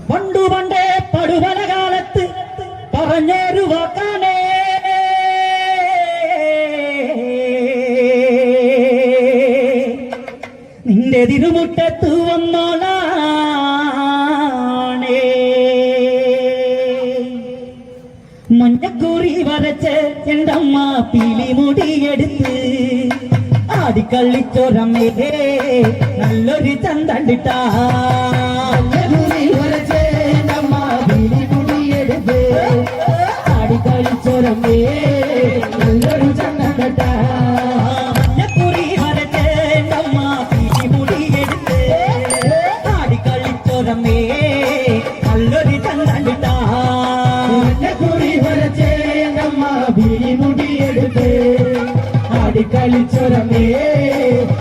പണ്ടു പണ്ടേ പടുപല കാലത്ത് പറഞ്ഞൊരു വാക്കാനേ നിന്റെ തിരുമുറ്റത്ത് വന്നോളാണേ മഞ്ഞക്കുറി വരച്ച് എന്തമ്മ പീലിമുടിയെടുത്ത് ആടിക്കളിച്ചോരമ്മേ നല്ലൊരു ചന്തണ്ടിട്ടാ മഞ്ഞക്കുറി വരച്ച് എന്തമ്മ പീലിമുടിയെടുത്ത് ആടിക്കളിച്ചോരമ്മേ നല്ലൊരു ചന്തണ്ടിട്ടാ മഞ്ഞക്കുറി വരച്ച് എന്തമ്മ പീലിമുടിയെടുത്ത് ആടിക്കളിച്ചോരമ്മേ നല്ലൊരു ചന്തണ്ടിട്ടാ മുടിയെടുത്ത് ആടിക്കളിച്ചൊരമേ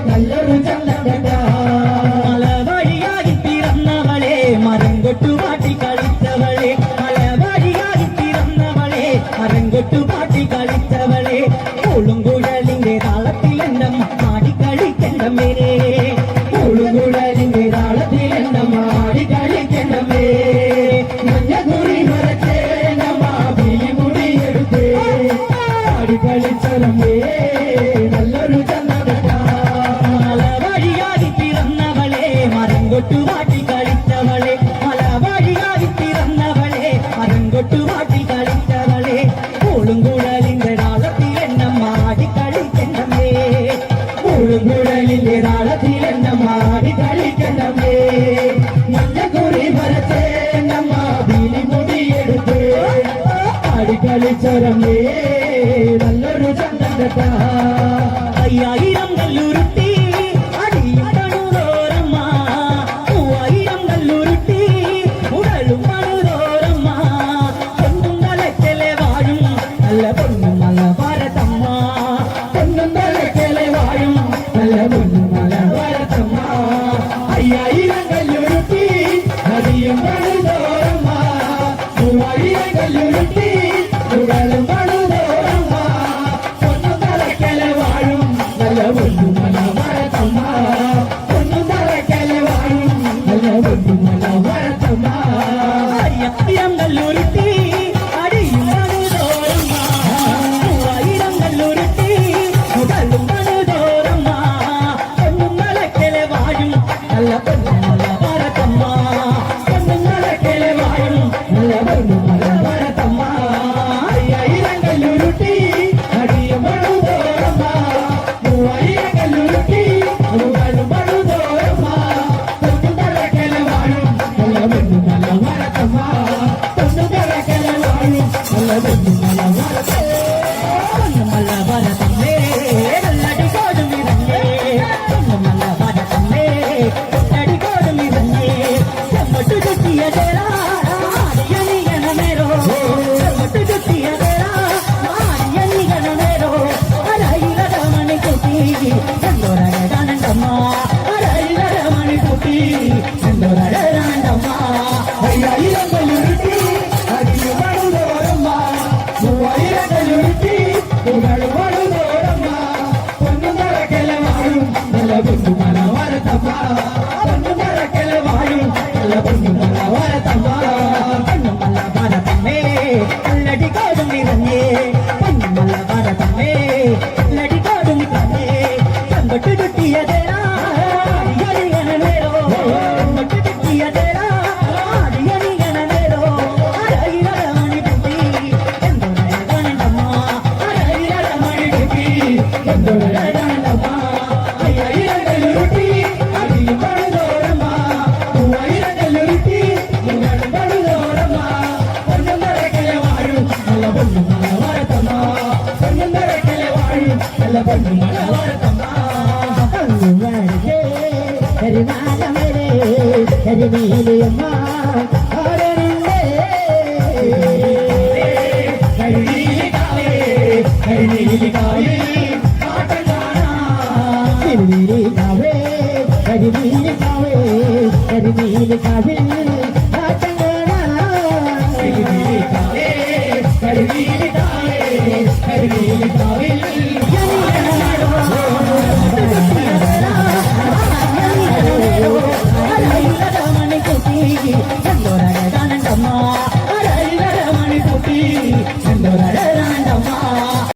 നല്ലൊരു ചന്തണ്ട മല വഴിയായി പിറന്നവളെ മരം കൊട്ടുപാട്ടി കളിച്ചവളെ മല വഴിയായി പിറന്നവളെ മരം കൊട്ടുപാട്ടി കളിച്ചവളെ കൂളുംകുഴലിന്റെ താളത്തിൽ എന്തമ്മ ആടിക്കളിക്കണ്ടമേ കൂളുംകുഴലിന്റെ താളത്തിൽ എന്തമ്മ ആടിക്കളിക്കണ്ടമേ മഞ്ഞക്കുറി വരച്ചേ കളിച്ചൊരമേ നല്ലൊരു ചന്തണ്ട മല വഴിയായി പിറന്നവളെ മരം കൊട്ടുപാട്ടി കളിച്ചവളെ മല വഴിയായി പിറന്നവളെ മരം കൊട്ടുപാട്ടി കളിച്ചവളെ കൂളുംകുഴലിന്റെ താളത്തിൽ എണ്ണമ്മ ആടിക്കളിക്കണ്ടമേ കൂളുംകുഴലിന്റെ താളത്തിൽ എണ്ണമ്മ ആടിക്കളിക്കണ്ടമേ മഞ്ഞക്കുറി വരച്ചേ എണ്ണമ്മ പീലിമുടിയെടുത്ത് ആടിക്കളിച്ചൊരമേ നല്ലൊരു ചന്തണ്ട അയ്യായിരം കല്ലുരുട്ടി അടിയും പണുതോരമ്മ 3000 കല്ലുരുട്ടി ഉടലും പണുതോരമ്മ പൊന്നും തലക്കലെ വാഴും നല്ല പൊന്നും മല ഭാരതമ്മ പൊന്നും തലക്കലെ വാഴും നല്ല പൊന്നും മല ഭാരതമ്മ അയ്യായിരം കല്ലുരുട്ടി അടിയും പണുതോരമ്മ 3000 കല്ലുരുട്ടി ഉടലും കല്ലുരുട്ടി അടിയും പണുതോരമ്മ 3000 കല്ലുരുട്ടി ഉടലും പണുതോരമ്മ പൊന്നും തലക്കലെ വാഴും നല്ല പൊന്നും മല ഭാരതമ്മ പൊന്നും തലക്കലെ വാഴും നല്ല പൊന്നും മല ഭാരതമ്മ 5000 കല്ലുരുട്ടി അടിയും പണുതോരമ്മ 3000 കല്ലുരുട്ടി ഉടലും പണുതോരമ്മ പൊന്നും തലക്കലെ വാഴും നല്ല പൊന്നും മല ഭാരതമ്മ Andorra കൊണ്ടൊരഴ